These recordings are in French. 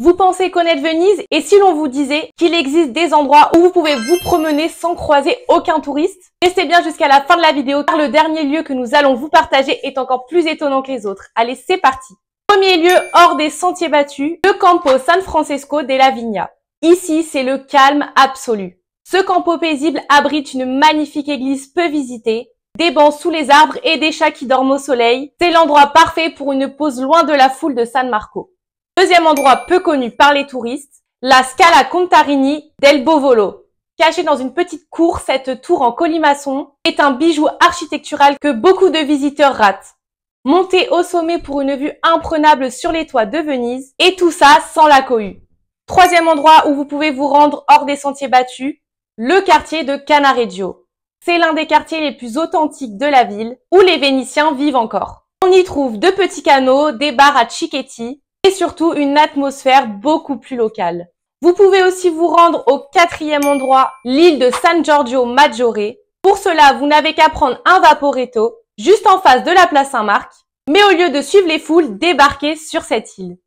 Vous pensez connaître Venise et si l'on vous disait qu'il existe des endroits où vous pouvez vous promener sans croiser aucun touriste? Restez bien jusqu'à la fin de la vidéo car le dernier lieu que nous allons vous partager est encore plus étonnant que les autres. Allez, c'est parti! Premier lieu hors des sentiers battus, le Campo San Francisco della Vigna. Ici, c'est le calme absolu. Ce campo paisible abrite une magnifique église peu visitée, des bancs sous les arbres et des chats qui dorment au soleil. C'est l'endroit parfait pour une pause loin de la foule de San Marco. Deuxième endroit peu connu par les touristes, la Scala Contarini del Bovolo. Cachée dans une petite cour, cette tour en colimaçon est un bijou architectural que beaucoup de visiteurs ratent. Montez au sommet pour une vue imprenable sur les toits de Venise, et tout ça sans la cohue. Troisième endroit où vous pouvez vous rendre hors des sentiers battus, le quartier de Cannaregio. C'est l'un des quartiers les plus authentiques de la ville, où les Vénitiens vivent encore. On y trouve de petits canaux, des bars à cicchetti, et surtout une atmosphère beaucoup plus locale. Vous pouvez aussi vous rendre au quatrième endroit, l'île de San Giorgio Maggiore. Pour cela, vous n'avez qu'à prendre un vaporetto, juste en face de la place Saint-Marc, mais au lieu de suivre les foules, débarquez sur cette île.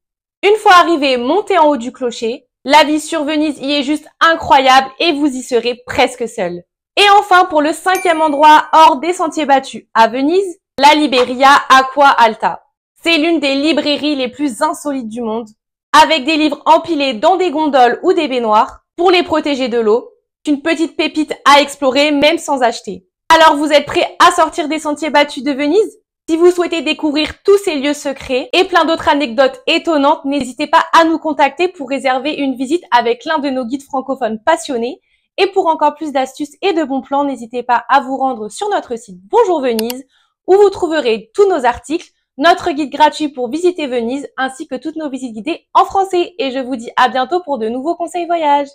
Une fois arrivé, montez en haut du clocher. La vie sur Venise y est juste incroyable et vous y serez presque seul. Et enfin, pour le cinquième endroit hors des sentiers battus à Venise, la Libreria Acqua Alta. C'est l'une des librairies les plus insolites du monde, avec des livres empilés dans des gondoles ou des baignoires pour les protéger de l'eau. Une petite pépite à explorer même sans acheter. Alors vous êtes prêts à sortir des sentiers battus de Venise? Si vous souhaitez découvrir tous ces lieux secrets et plein d'autres anecdotes étonnantes, n'hésitez pas à nous contacter pour réserver une visite avec l'un de nos guides francophones passionnés. Et pour encore plus d'astuces et de bons plans, n'hésitez pas à vous rendre sur notre site Bonjour Venise, où vous trouverez tous nos articles, notre guide gratuit pour visiter Venise, ainsi que toutes nos visites guidées en français. Et je vous dis à bientôt pour de nouveaux conseils voyage.